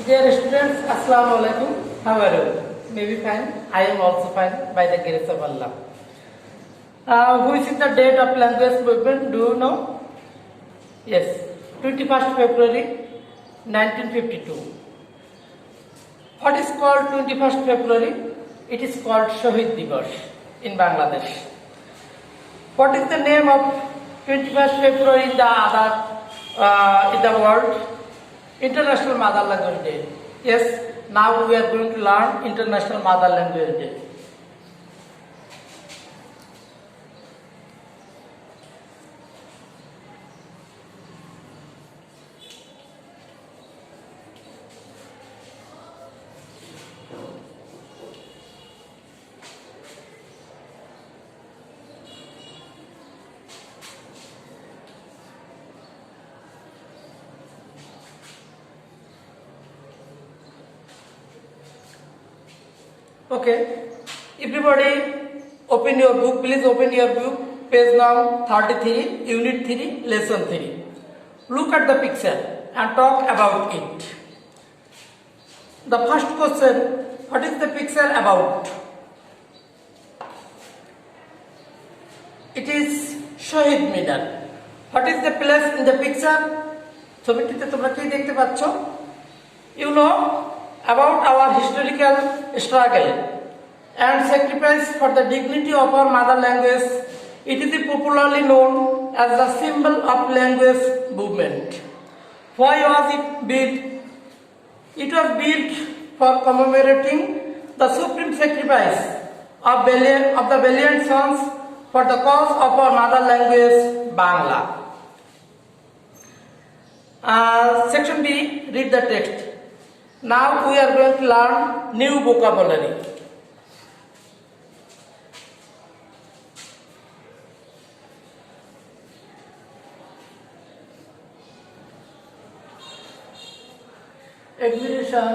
Dear students, Assalamu alaikum. How are you? Maybe fine. I am also fine by the grace of Allah. Which is the date of language movement? Do you know? Yes, 21st February 1952. What is called 21st February? It is called Shahid Divas in Bangladesh. What is the name of 21st February in the world? International Mother Language Day. Yes, now we are going to learn International Mother Language Day. Okay, everybody open your book, please open your book, page now 33, unit 3, lesson 3. Look at the picture and talk about it. The first question, what is the picture about? It is Shahid Minar. What is the place in the picture? ছবিটিতে তোমরা কি দেখতে পাচ্ছ? You know about our historical struggle and sacrifice for the dignity of our mother language. It is popularly known as the symbol of language movement. Why was it built? It was built for commemorating the supreme sacrifice of the valiant sons for the cause of our mother language, Bangla. Section B, read the text. Now we are going to learn new vocabulary. Admiration,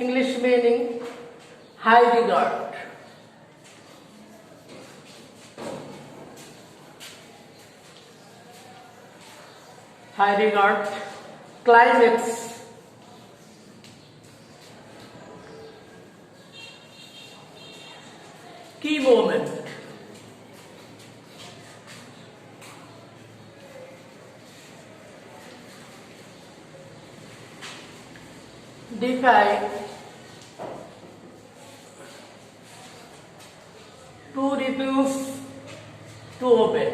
English meaning high regard. High regard, climax, key moment, defy, to refuse, to obey.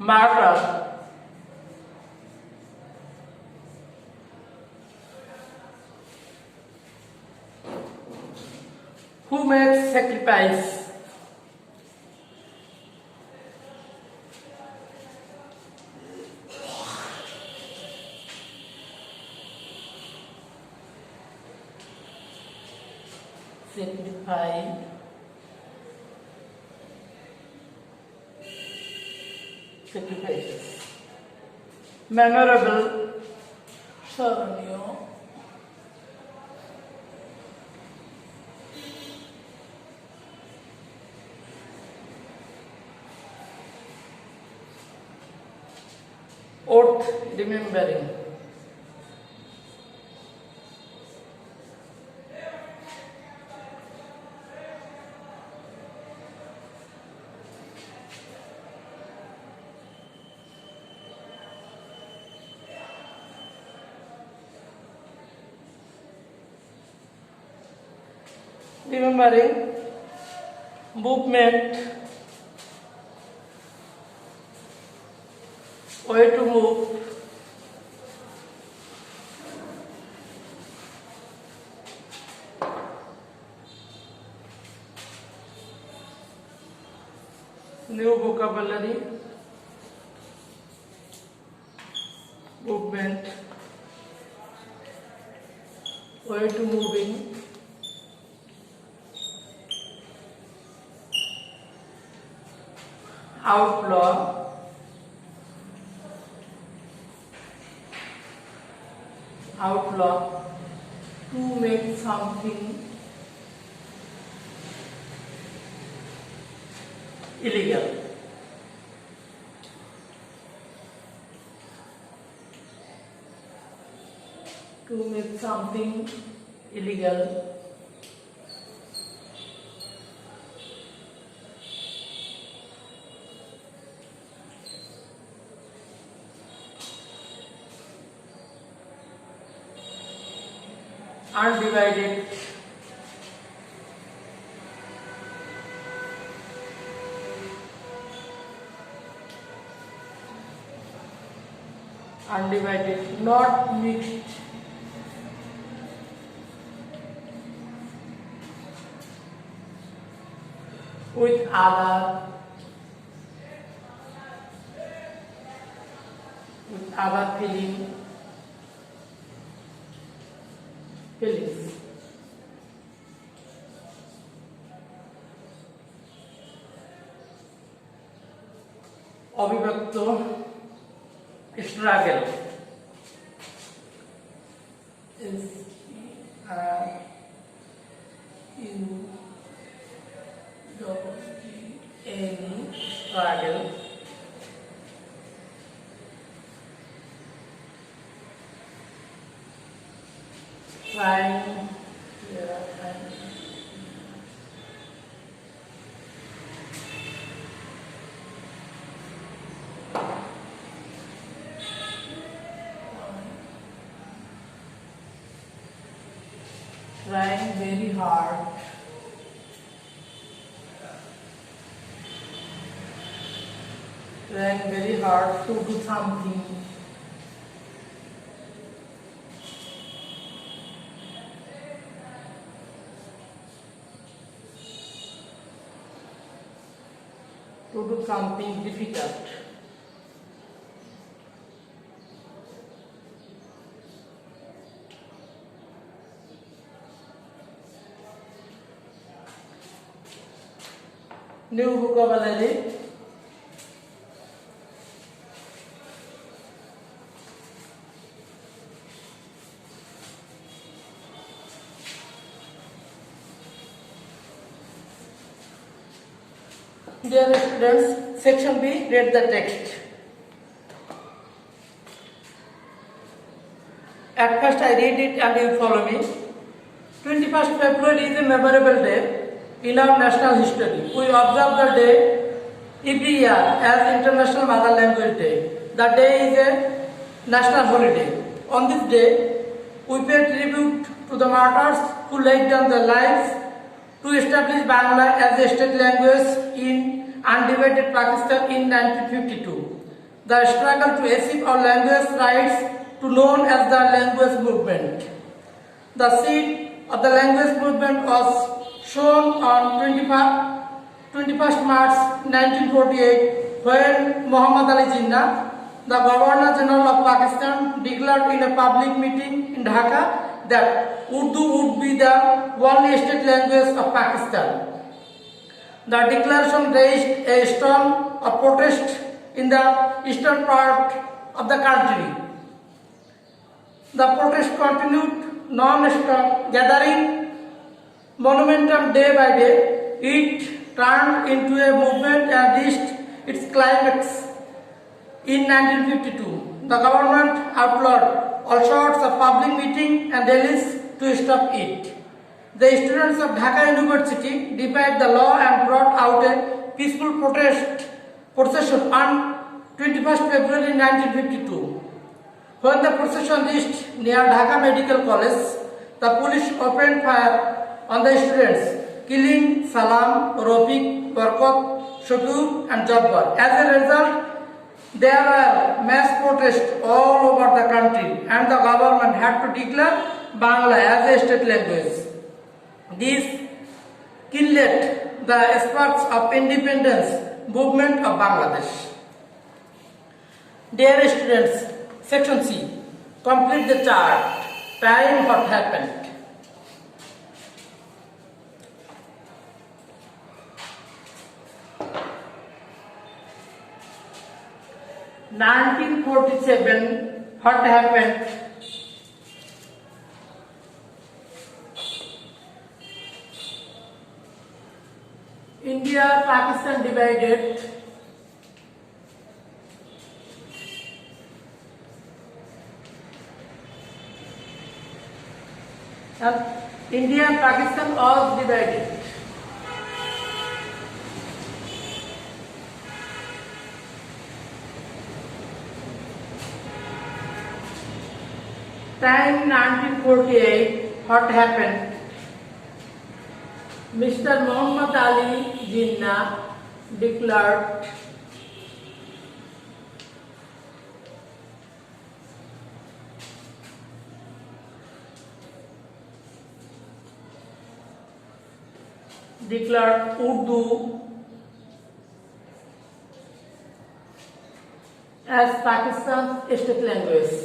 Murder, who makes sacrifice? Sacrifice, sacrifices. Memorable, স্মরণীয়, oath, remembering, remembering, movement, way to move, new vocabulary, movement, way to moving, outlaw, outlaw, to make something illegal. To make something illegal. Undivided. Undivided, not mixed. With other feelings. অবিভক্ত struggle is any struggle trying trying very hard to do something difficult. New vocabulary. Dear students, section B, read the text. At first I read it and you follow me. 21st February is a memorable day in our national history. We observe the day every year as International Mother Language Day. The day is a national holiday. On this day, we pay tribute to the martyrs who laid down their lives to establish Bangla as a state language in undivided Pakistan in 1952. The struggle to achieve our language rights to known as the language movement. The seed of the language movement was shown on 21st March 1948 when Muhammad Ali Jinnah, the Governor General of Pakistan, declared in a public meeting in Dhaka that Urdu would be the only state language of Pakistan. The declaration raised a storm of protest in the eastern part of the country. The protest continued non-stop, gathering momentum day by day. It turned into a movement and reached its climax in 1952. The government outlawed all sorts of public meetings and rallies to stop it. The students of Dhaka University defied the law and brought out a peaceful procession on 21st February 1952. When the procession reached near Dhaka Medical College, the police opened fire on the students, killing Salam, Rafiq, Barkat, Shakur and Jabbar. As a result, there were mass protests all over the country and the government had to declare Bangla as a state language. This kindled the sparks of independence movement of Bangladesh. Dear students, section C, complete the chart. Time what happened. In 1947, what happened? India Pakistan divided. And India and Pakistan was divided. Time 1948, what happened? Mr. Muhammad Ali Jinnah declared Urdu as Pakistan's state language.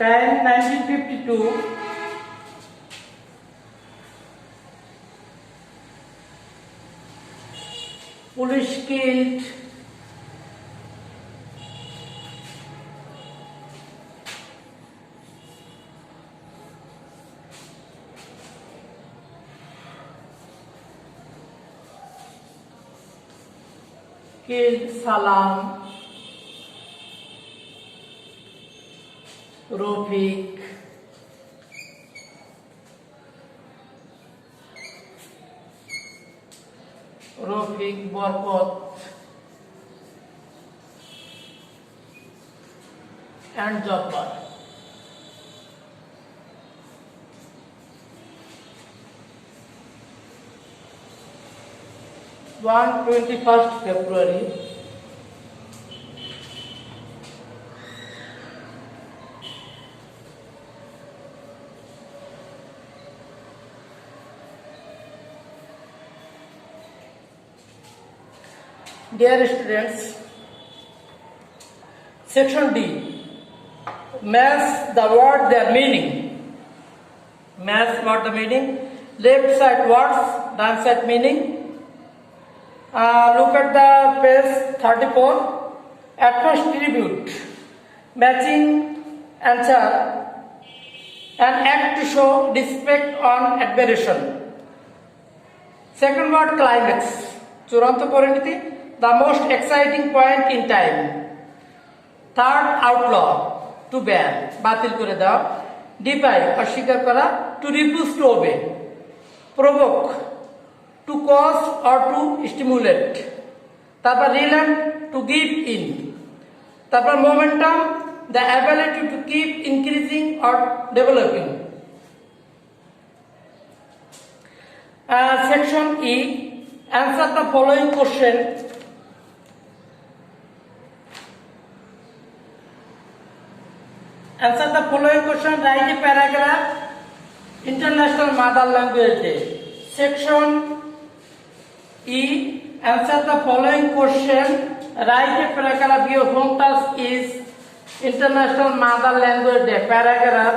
Time 1952. Police killed Salam, Rafiq, Barkot, and Jafar. On 21st February, dear students, section D, match the word their meaning. Match what the meaning? Left side words, right side meaning. Look at the page 34. At first tribute, matching answer, an act to show respect on admiration. Second word climax, চূড়ান্ত পরিণতি, the most exciting point in time. Third outlaw, to ban, বাতিল করে দাও. Defy, অস্বীকার করা, to refuse to obey. Provoke, to cause or to stimulate. তারপর relent, to give in. তারপর momentum, the ability to keep increasing or developing. Section E, answer the following question. Answer the following question, write a paragraph, International Mother Language Day. Section E, answer the following question, write a paragraph, your home task is International Mother Language Day. Paragraph,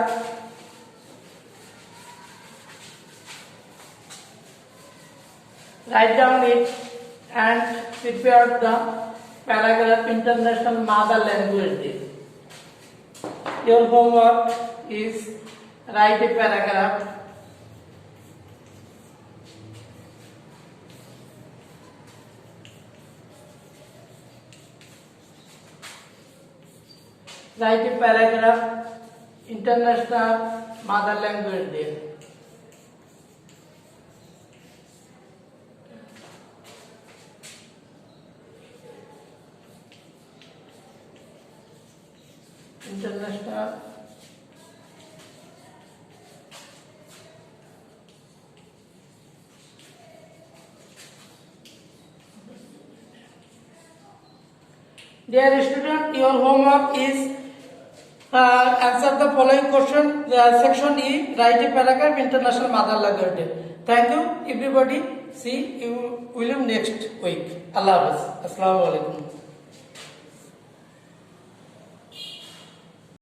write down it and prepare the paragraph, International Mother Language Day. Your homework is write a paragraph. Write a paragraph, International Mother Language Day. International Dear student, your homework is answer the following question. Section E, write a paragraph, International Mother Language Day. Thank you everybody. See you will next week. Allah Hafiz. Assalamu alaikum.